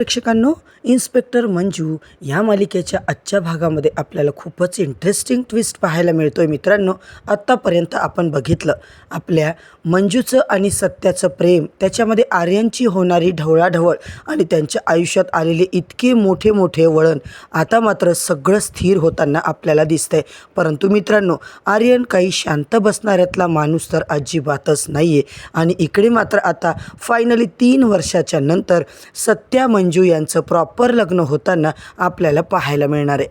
प्रेक्षकांनो, inspector Manju या मालिकेच्या आजच्या भागामध्ये आपल्याला खूपच इंटरेस्टिंग ट्विस्ट पाहायला मिळतोय. मित्रांनो, आत्तापर्यंत आपण बघितलं आपल्या मंजूचं आणि सत्याचं प्रेम, त्याच्यामध्ये आर्यनची होणारी ढवळाढवळ आणि त्यांच्या आयुष्यात आलेले इतके मोठे मोठे वळण. आता मात्र सगळं स्थिर होताना आपल्याला दिसतंय. परंतु मित्रांनो, आर्यन काही शांत बसणाऱ्यातला माणूस तर अजिबातच नाही आहे. आणि इकडे मात्र आता फायनली 3 वर्षाच्या नंतर सत्या मंजू यांचं प्रॉपर लग्न होताना आपल्याला पाहायला मिळणार आहे.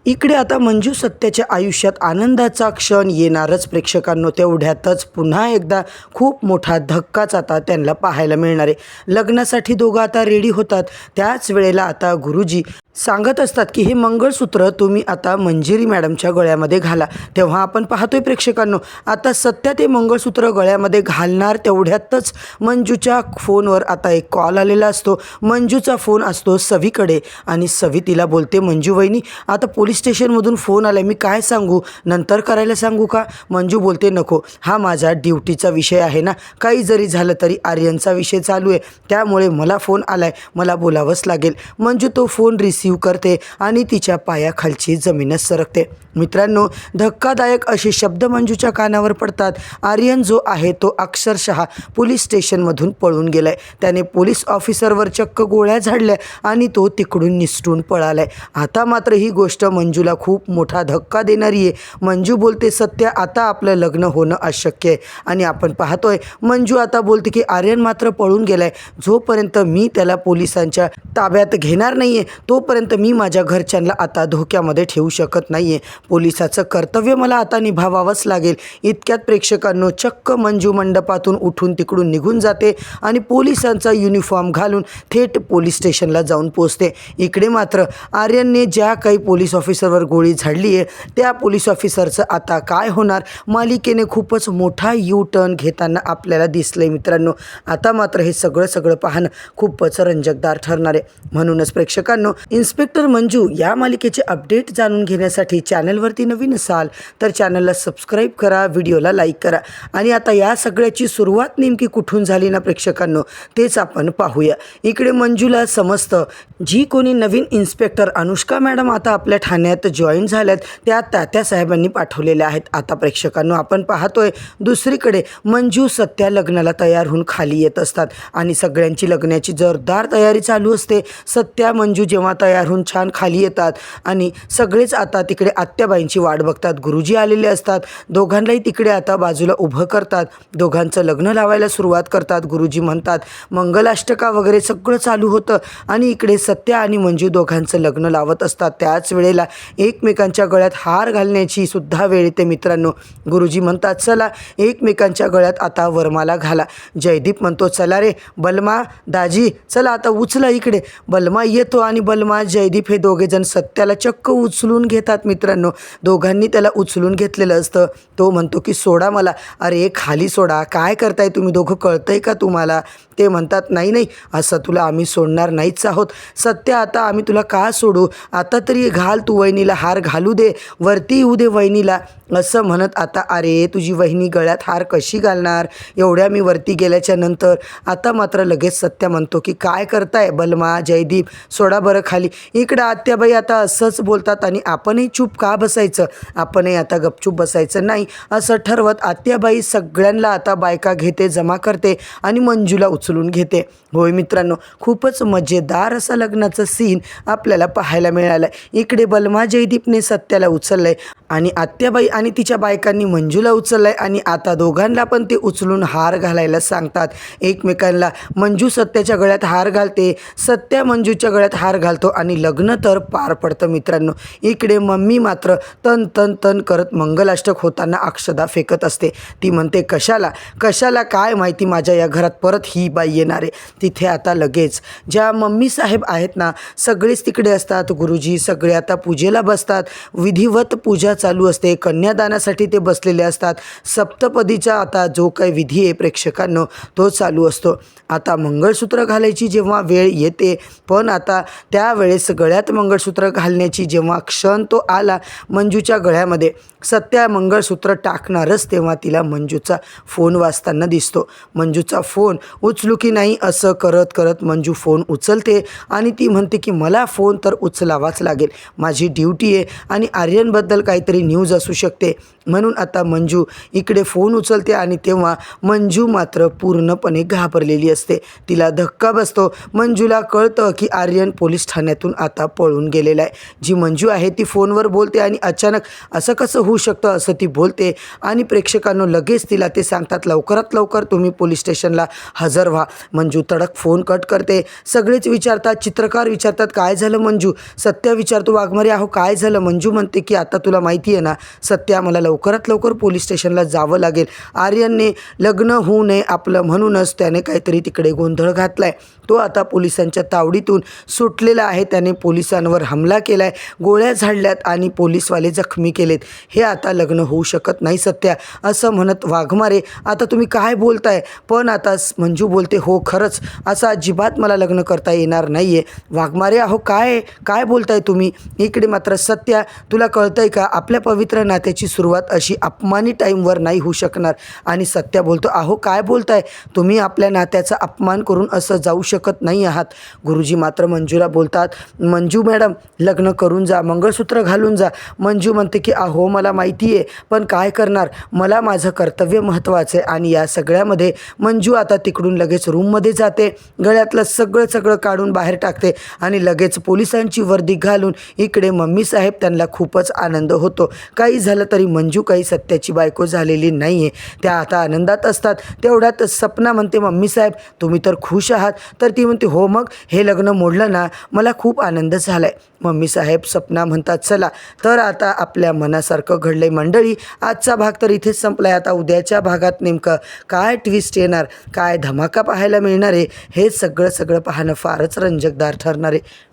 इकडे आता मंजू सत्याच्या आयुष्यात आनंदाचा क्षण येणारच प्रेक्षकांनो. तेवढ्यातच पुन्हा एकदा खूप मोठा धक्काच आता त्यांना पाहायला मिळणार आहे. लग्नासाठी दोघं आता रेडी होतात. त्याच वेळेला आता गुरुजी सांगत असतात की हे मंगळसूत्र तुम्ही आता मंजिरी मॅडमच्या गळ्यामध्ये घाला. तेव्हा आपण पाहतोय प्रेक्षकांनो, आता सत्या ते मंगळसूत्र गळ्यामध्ये घालणार. तेवढ्यातच मंजूच्या फोनवर आता एक कॉल आलेला असतो. मंजूचा फोन असतो सवीकडे आणि सवी तिला बोलते, मंजू वहिनी आता पोलीस स्टेशनमधून फोन आला, मी काय सांगू, नंतर करायला सांगू का? मंजू बोलते, नको, हा माझा ड्युटीचा विषय आहे ना, काही जरी झालं तरी आर्यनचा विषय चालू आहे, त्यामुळे मला फोन आलाय, मला बोलावंच लागेल. मंजू तो फोन रिसीव करते आणि तिच्या पायाखालची जमीनच सरकते. मित्रांनो, धक्कादायक असे शब्द मंजूच्या कानावर पडतात. आर्यन जो आहे तो अक्षरशः पोलीस स्टेशनमधून पळून गेलाय. त्याने पोलीस ऑफिसरवर चक्क गोळ्या झाडल्या आणि तो तिकडून निसटून पळालाय. आता मात्र ही गोष्ट मंजूला खूप मोठा धक्का देणारी आहे. मंजू बोलते, सत्या आता आपलं लग्न होणं अशक्य आहे. आणि आपण पाहतोय मंजू आता बोलते की आर्यन मात्र पळून गेलाय. जोपर्यंत मी त्याला पोलिसांच्या ताब्यात घेणार नाहीये तोपर्यंत मी माझ्या घरच्यांना आता धोक्यामध्ये ठेवू शकत नाहीये. पोलिसाचं कर्तव्य मला आता निभावावंच लागेल. इतक्यात प्रेक्षकांनो, चक्क मंजू मंडपातून उठून तिकडून निघून जाते आणि पोलिसांचा युनिफॉर्म घालून थेट पोलीस स्टेशनला जाऊन पोहोचते. इकडे मात्र आर्यनने ज्या काही पोलीस ऑफिसरवर गोळी झाडली आहे त्या पोलीस ऑफिसरचं आता काय होणार, मालिकेने खूपच मोठा यू टर्न घेताना आपल्याला दिसलंय. मित्रांनो, आता मात्र हे सगळं पाहणं खूपच रंजकदार ठरणार आहे. म्हणूनच प्रेक्षकांनो, इन्स्पेक्टर मंजू या मालिकेचे अपडेट जाणून घेण्यासाठी चॅनलवरती नवीन असाल तर चॅनलला सबस्क्राईब करा, व्हिडिओला लाईक करा. आणि आता या सगळ्याची सुरुवात नेमकी कुठून झाली ना प्रेक्षकांनो, तेच आपण पाहूया. इकडे मंजूला समजतं जी कोणी नवीन इन्स्पेक्टर अनुष्का मॅडम आता आपल्या ठाण्यात जॉईन झाल्यात त्या तात्यासाहेबांनी पाठवलेल्या आहेत. आता प्रेक्षकांनो, आपण पाहतोय दुसरीकडे मंजू सत्या लग्नाला तयार होऊन खाली येत असतात आणि सगळ्यांची लग्नाची जोरदार तयारी चालू असते. सत्या मंजू जेव्हा तयार होऊन छान खाली येतात आणि सगळेच आता तिकडे आत्याबाईंची वाट बघतात. गुरुजी आलेले असतात. दोघांनाही तिकडे आता बाजूला उभं करतात. दोघांचं लग्न लावायला सुरुवात करतात. गुरुजी म्हणतात मंगलाष्टका वगैरे सगळं चालू होतं आणि इकडे सत्या आणि मंजू दोघांचं लग्न लावत असतात. त्याच वेळेला एकमेकांच्या गळ्यात हार घालण्याची सुद्धा वेळ येते. मित्रांनो, गुरुजी म्हणतात चला एकमेकांच्या गळ्यात आता वरमाला घाला. जयदीप म्हणतो, चला रे बलमा दाजी, चला आता उचला इकडे. बलमा येतो आणि बलमा जयदीप हे दोघेजण सत्याला चक्क उचलून घेतात. मित्रांनो, दोघांनी त्याला उचलून घेतलेलं असतं. तो म्हणतो की सोडा मला. अरे खाली सोडा, काय करताय तुम्ही दोघं, कळतंय का तुम्हाला? ते म्हणतात नाही असं तुला आम्ही सोडणार नाहीच आहोत. सत्या आता आम्ही तुला का सोडू, आता तरी घाल तू वहिनीला हार, घालू दे, वरती येऊ दे वहिनीला. असं म्हणत आता अरे तुझी वहिनी गळ्यात हार कशी घालणार एवढ्या मी वरती गेल्याच्या नंतर. आता मात्र लगेच सत्या म्हणतो की काय करताय बलमा जयदीप, सोडा बरं खाली. इकडं आत्याबाई आता असंच बोलतात आणि आपणही चूप का बसायचं, आपणही आता गपचूप बसायचं नाही असं ठरवत आत्याबाई सगळ्यांना आता बायका घेते, जमा करते आणि मंजूला उचलून घेते. होय मित्रांनो, खूपच मजेदार असा लग्नाचं सीन आपल्याला पाहायला मिळालं. इकडे बलमा जयदीपने सत्याला उचललंय आणि आत्याबाई आणि तिच्या बायकांनी मंजूला उचललंय आणि आता दोघांना पण ते उचलून हार घालायला सांगतात एकमेकांना. मंजू सत्याच्या गळ्यात हार घालते, सत्या मंजूच्या गळ्यात हार घालतो आणि लग्न तर पार पडतं. मित्रांनो, इकडे मम्मी मात्र तन तन तन करत मंगलाष्टक होताना अक्षदा फेकत असते. ती म्हणते कशाला काय माहिती, माझ्या या घरात परत ही बाई येणार आहे. तिथे आता लगेच ज्या मम्मी साहेब आहेत ना, सगळेच तिकडे असतात. गुरुजी सगळे आता पूजेला बसतात. विधिवत पूजा चालू असते, कन्या कन्यादानासाठी ते बसलेले असतात. सप्तपदीचा आता जो काही विधी आहे प्रेक्षकांनो तो चालू असतो. आता मंगळसूत्र घालायची जेव्हा वेळ येते, पण आता त्यावेळेस गळ्यात मंगळसूत्र घालण्याची जेव्हा क्षण तो आला मंजूच्या गळ्यामध्ये, सत्या मंगळसूत्र टाकणारच तेव्हा तिला मंजूचा फोन वाजताना दिसतो. मंजूचा फोन उचलू की नाही असं करत करत मंजू फोन उचलते आणि ती म्हणते की मला फोन तर उचलावाच लागेल, माझी ड्युटी आहे आणि आर्यनबद्दल काहीतरी न्यूज असू शकते. म्हणून आता मंजू इकडे फोन उचलते आणि तेव्हा मंजू मात्र पूर्णपणे घाबरलेली असते. तिला धक्का बसतो. मंजूला कळतं की आर्यन पोलीस ठाण्यातून आता पळून गेलेला आहे. जी मंजू आहे ती फोनवर बोलते आणि अचानक असं कसं होऊ शकतं असं ती बोलते आणि प्रेक्षकांनो लगेच तिला ते सांगतात लवकरात लवकर तुम्ही पोलीस स्टेशनला हजर व्हा. मंजू तडक फोन कट करते. सगळेच विचारतात, चित्रकार विचारतात काय झालं मंजू, सत्या विचारतो वाघमारे अहो काय झालं. मंजू म्हणते की आता तुला माहिती आहे ना सत्या, मला लवकरात लवकर पोलीस स्टेशनला जावं लागेल. आर्यनने लग्न होऊ नये आपलं म्हणूनच त्याने काहीतरी तिकडे गोंधळ घातला आहे. तो आता पोलिसांच्या तावडीतून सुटलेला आहे. त्याने पोलिसांवर हमला केला आहे, गोळ्या झाडल्यात आणि पोलीसवाले जखमी केलेत. हे आता लग्न होऊ शकत नाही सत्या असं म्हणत वाघमारे आता तुम्ही काय बोलताय. पण आता मंजू बोलते हो खरंच असं अजिबात मला लग्न करता येणार नाही आहे. वाघमारे अहो काय काय बोलताय तुम्ही. इकडे मात्र सत्या तुला कळतंय का आपल्या पवित्र नात्याची सुरुवात अशी अपमानी टाईमवर नाही होऊ शकणार. आणि सत्या बोलतो अहो काय बोलताय तुम्ही, आपल्या नात्याचा अपमान करून असं जाऊ शकत नाही आहात. गुरुजी मात्र मंजूला बोलतात मंजू मॅडम लग्न करून जा, मंगळसूत्र घालून जा. मंजू म्हणते की अहो मला माहिती आहे पण काय करणार, मला माझं कर्तव्य महत्त्वाचं आहे. आणि या सगळ्यामध्ये मंजू आता तिकडून लगेच रूममध्ये जाते, गळ्यातलं सगळं काढून बाहेर टाकते आणि लगेच पोलिसांची वर्दी घालून इकडे मम्मी साहेब त्यांना खूपच आनंद होतो. काही झालं तरी मंजू काही सत्याची बायको झालेली नाही आहे, त्या आता आनंदात असतात. तेवढ्यात सपना म्हणते मम्मी साहेब तुम्ही तर खुश आहात. तर ती म्हणते हो मग हे लग्न मोडलं ना मला खूप आनंद झाला आहे. मम्मी साहेब सपना म्हणतात चला तर आता आपल्या मनासारखं घडलंय मंडळी. आजचा भाग तर इथेच संपलाय. आता उद्याच्या भागात नेमकं काय ट्विस्ट येणार, काय धमाका पाहायला मिळणार आहे हे सगळं पाहणं फारच रंजकदार ठरणार आहे.